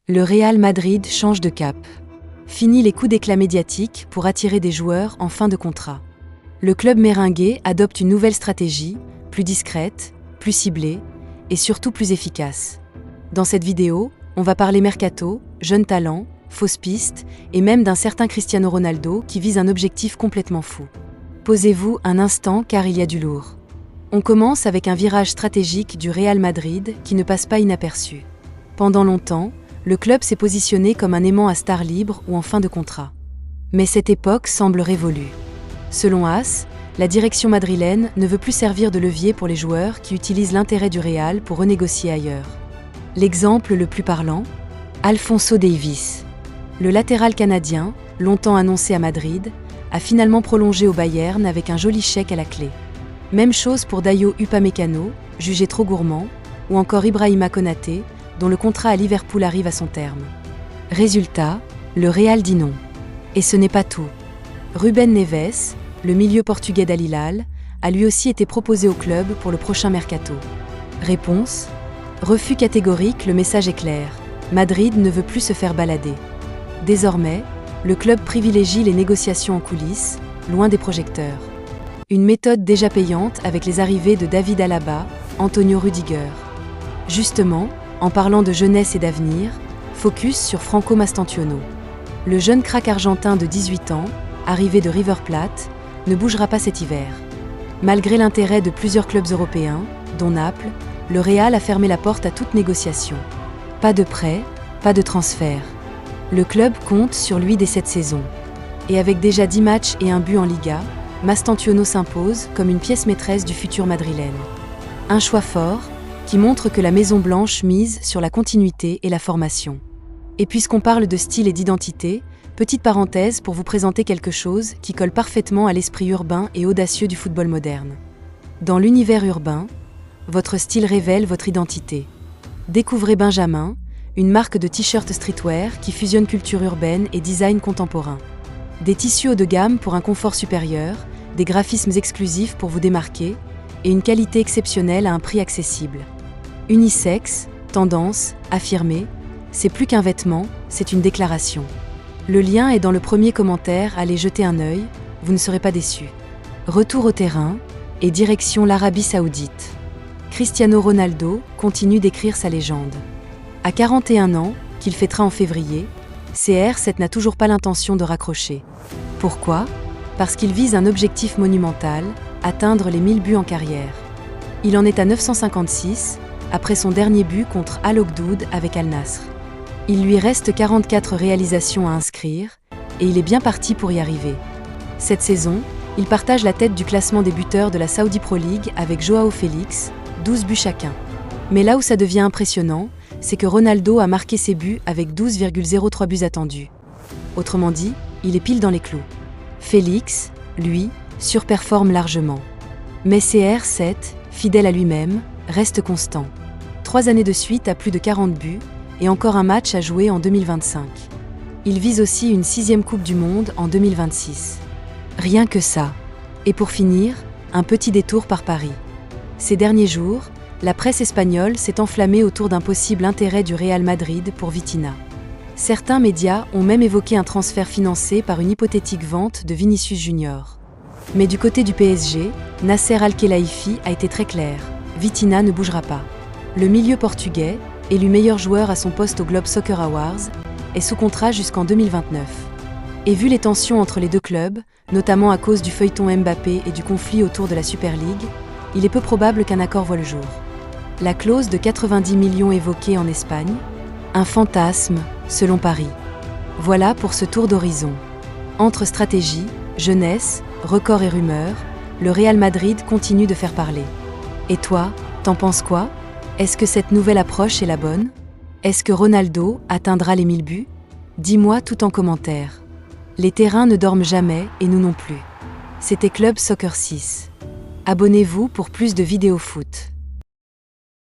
Le Real Madrid change de cap. Fini les coups d'éclat médiatiques pour attirer des joueurs en fin de contrat. Le club merengue adopte une nouvelle stratégie, plus discrète, plus ciblée et surtout plus efficace. Dans cette vidéo, on va parler mercato, jeunes talents, fausses pistes et même d'un certain Cristiano Ronaldo qui vise un objectif complètement fou. Posez-vous un instant car il y a du lourd. On commence avec un virage stratégique du Real Madrid qui ne passe pas inaperçu. Pendant longtemps, le club s'est positionné comme un aimant à stars libres ou en fin de contrat. Mais cette époque semble révolue. Selon AS, la direction madrilène ne veut plus servir de levier pour les joueurs qui utilisent l'intérêt du Real pour renégocier ailleurs. L'exemple le plus parlant, Alphonso Davies. Le latéral canadien, longtemps annoncé à Madrid, a finalement prolongé au Bayern avec un joli chèque à la clé. Même chose pour Dayo Upamecano, jugé trop gourmand, ou encore Ibrahima Konaté, dont le contrat à Liverpool arrive à son terme. Résultat, le Real dit non. Et ce n'est pas tout. Ruben Neves, le milieu portugais d'Al Hilal, a lui aussi été proposé au club pour le prochain mercato. Réponse ? Refus catégorique, le message est clair. Madrid ne veut plus se faire balader. Désormais, le club privilégie les négociations en coulisses, loin des projecteurs. Une méthode déjà payante avec les arrivées de David Alaba, Antonio Rüdiger. Justement, en parlant de jeunesse et d'avenir, focus sur Franco Mastantuono. Le jeune crack argentin de 18 ans, arrivé de River Plate, ne bougera pas cet hiver. Malgré l'intérêt de plusieurs clubs européens, dont Naples, le Real a fermé la porte à toute négociation. Pas de prêt, pas de transfert. Le club compte sur lui dès cette saison. Et avec déjà 10 matchs et un but en Liga, Mastantuono s'impose comme une pièce maîtresse du futur madrilène. Un choix fort, qui montre que la Maison Blanche mise sur la continuité et la formation. Et puisqu'on parle de style et d'identité, petite parenthèse pour vous présenter quelque chose qui colle parfaitement à l'esprit urbain et audacieux du football moderne. Dans l'univers urbain, votre style révèle votre identité. Découvrez Benjamin, une marque de t-shirt streetwear qui fusionne culture urbaine et design contemporain. Des tissus haut de gamme pour un confort supérieur, des graphismes exclusifs pour vous démarquer, et une qualité exceptionnelle à un prix accessible. Unisexe, tendance, affirmé, c'est plus qu'un vêtement, c'est une déclaration. Le lien est dans le premier commentaire, allez jeter un œil, vous ne serez pas déçus. Retour au terrain, et direction l'Arabie Saoudite. Cristiano Ronaldo continue d'écrire sa légende. À 41 ans, qu'il fêtera en février, CR7 n'a toujours pas l'intention de raccrocher. Pourquoi ? Parce qu'il vise un objectif monumental, atteindre les 1000 buts en carrière. Il en est à 956, après son dernier but contre Al Oghdoud avec Al Nasr. Il lui reste 44 réalisations à inscrire, et il est bien parti pour y arriver. Cette saison, il partage la tête du classement des buteurs de la Saudi Pro League avec Joao Félix, 12 buts chacun. Mais là où ça devient impressionnant, c'est que Ronaldo a marqué ses buts avec 12,03 buts attendus. Autrement dit, il est pile dans les clous. Félix, lui, surperforme largement. Mais CR7, fidèle à lui-même, reste constant. 3 années de suite à plus de 40 buts, et encore un match à jouer en 2025. Il vise aussi une 6e Coupe du Monde en 2026. Rien que ça. Et pour finir, un petit détour par Paris. Ces derniers jours, la presse espagnole s'est enflammée autour d'un possible intérêt du Real Madrid pour Vitinha. Certains médias ont même évoqué un transfert financé par une hypothétique vente de Vinicius Junior. Mais du côté du PSG, Nasser Al-Khelaifi a été très clair, Vitinha ne bougera pas. Le milieu portugais, élu meilleur joueur à son poste au Globe Soccer Awards, est sous contrat jusqu'en 2029. Et vu les tensions entre les deux clubs, notamment à cause du feuilleton Mbappé et du conflit autour de la Super League, il est peu probable qu'un accord voie le jour. La clause de 90 millions évoquée en Espagne, un fantasme, selon Paris. Voilà pour ce tour d'horizon. Entre stratégie, jeunesse, records et rumeurs, le Real Madrid continue de faire parler. Et toi, t'en penses quoi ? Est-ce que cette nouvelle approche est la bonne ? Est-ce que Ronaldo atteindra les 1000 buts ? Dis-moi tout en commentaire. Les terrains ne dorment jamais et nous non plus. C'était Club Soccer 6. Abonnez-vous pour plus de vidéos foot.